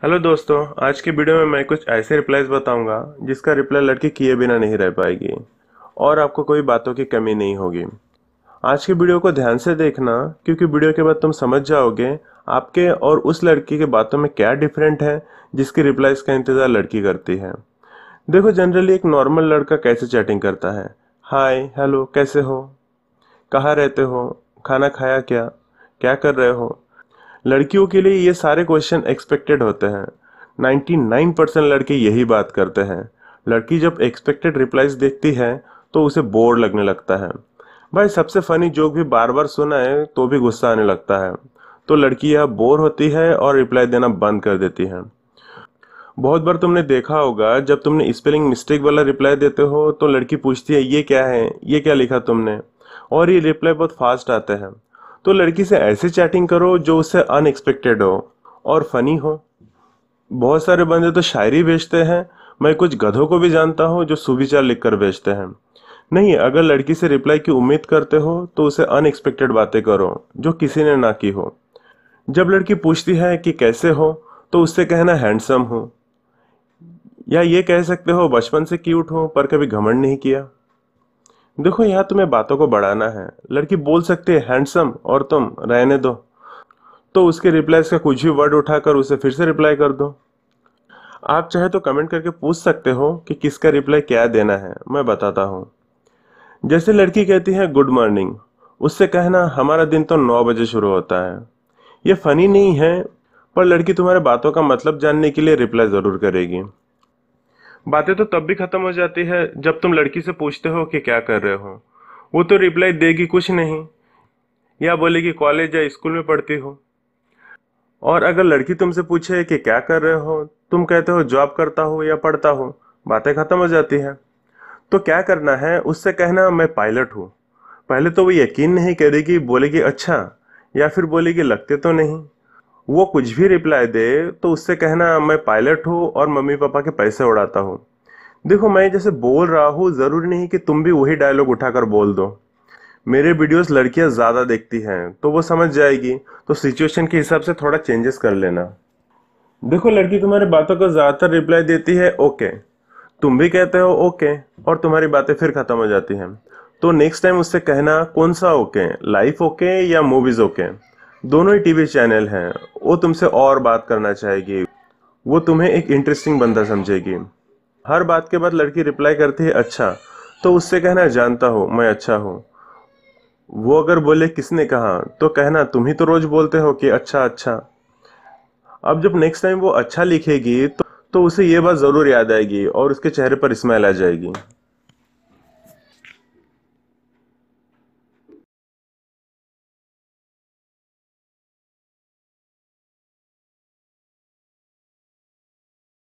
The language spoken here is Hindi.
हेलो दोस्तों, आज की वीडियो में मैं कुछ ऐसे रिप्लाईज बताऊंगा जिसका रिप्लाई लड़की किए बिना नहीं रह पाएगी और आपको कोई बातों की कमी नहीं होगी। आज की वीडियो को ध्यान से देखना क्योंकि वीडियो के बाद तुम समझ जाओगे आपके और उस लड़की के बातों में क्या डिफरेंट है जिसकी रिप्लाईज का इंतजार लड़की करती है। देखो, जनरली एक नॉर्मल लड़का कैसे चैटिंग करता है। हाय, हेलो, कैसे हो, कहाँ रहते हो, खाना खाया क्या, क्या कर रहे हो। लड़कियों के लिए ये सारे क्वेश्चन एक्सपेक्टेड होते हैं। 99% लड़के यही बात करते हैं। लड़की जब एक्सपेक्टेड रिप्लाईज देखती है तो उसे बोर लगने लगता है। भाई, सबसे फनी जोक भी बार बार सुना है तो भी गुस्सा आने लगता है। तो लड़की यह बोर होती है और रिप्लाई देना बंद कर देती है। बहुत बार तुमने देखा होगा जब तुमने स्पेलिंग मिस्टेक वाला रिप्लाई देते हो तो लड़की पूछती है ये क्या है, ये क्या लिखा तुमने, और ये रिप्लाई बहुत फास्ट आते हैं। तो लड़की से ऐसे चैटिंग करो जो उससे अनएक्सपेक्टेड हो और फनी हो। बहुत सारे बंदे तो शायरी भेजते हैं। मैं कुछ गधों को भी जानता हूँ जो सुविचार लिखकर भेजते हैं। नहीं, अगर लड़की से रिप्लाई की उम्मीद करते हो तो उसे अनएक्सपेक्टेड बातें करो जो किसी ने ना की हो। जब लड़की पूछती है कि कैसे हो तो उससे कहना हैंडसम हूँ, या ये कह सकते हो बचपन से क्यूट हूँ पर कभी घमंड नहीं किया। देखो, यहाँ तुम्हें बातों को बढ़ाना है। लड़की बोल सकती है हैंडसम और तुम रहने दो, तो उसके रिप्लाईज का कुछ भी वर्ड उठाकर उसे फिर से रिप्लाई कर दो। आप चाहे तो कमेंट करके पूछ सकते हो कि किसका रिप्लाई क्या देना है, मैं बताता हूँ। जैसे लड़की कहती है गुड मॉर्निंग, उससे कहना हमारा दिन तो 9 बजे शुरू होता है। ये फनी नहीं है, पर लड़की तुम्हारे बातों का मतलब जानने के लिए रिप्लाई जरूर करेगी। बातें तो तब भी खत्म हो जाती है जब तुम लड़की से पूछते हो कि क्या कर रहे हो। वो तो रिप्लाई देगी कुछ नहीं, या बोलेगी कॉलेज या स्कूल में पढ़ती हो। और अगर लड़की तुमसे पूछे कि क्या कर रहे हो, तुम कहते हो जॉब करता हो या पढ़ता हो, बातें खत्म हो जाती है। तो क्या करना है, उससे कहना मैं पायलट हूँ। पहले तो वो यकीन नहीं करेगी, बोलेगी अच्छा, या फिर बोलेगी लगते तो नहीं। वो कुछ भी रिप्लाई दे तो उससे कहना मैं पायलट हूँ और मम्मी पापा के पैसे उड़ाता हूँ। देखो, मैं जैसे बोल रहा हूँ जरूरी नहीं कि तुम भी वही डायलॉग उठाकर बोल दो। मेरे वीडियोस लड़कियां ज्यादा देखती हैं तो वो समझ जाएगी, तो सिचुएशन के हिसाब से थोड़ा चेंजेस कर लेना। देखो, लड़की तुम्हारी बातों को ज्यादातर रिप्लाई देती है ओके, तुम भी कहते हो ओके, और तुम्हारी बातें फिर खत्म हो जाती हैं। तो नेक्स्ट टाइम उससे कहना कौन सा ओके, लाइफ ओके या मूवीज ओके। दोनों ही टीवी चैनल हैं। वो तुमसे और बात करना चाहेगी। वो तुम्हें एक इंटरेस्टिंग बंदा समझेगी। हर बात के बाद लड़की रिप्लाई करती है अच्छा, तो उससे कहना जानता हूँ मैं अच्छा हूँ। वो अगर बोले किसने कहा, तो कहना तुम ही तो रोज बोलते हो कि अच्छा अच्छा। अब जब नेक्स्ट टाइम वो अच्छा लिखेगी तो उसे ये बात जरूर याद आएगी और उसके चेहरे पर स्माइल आ जाएगी।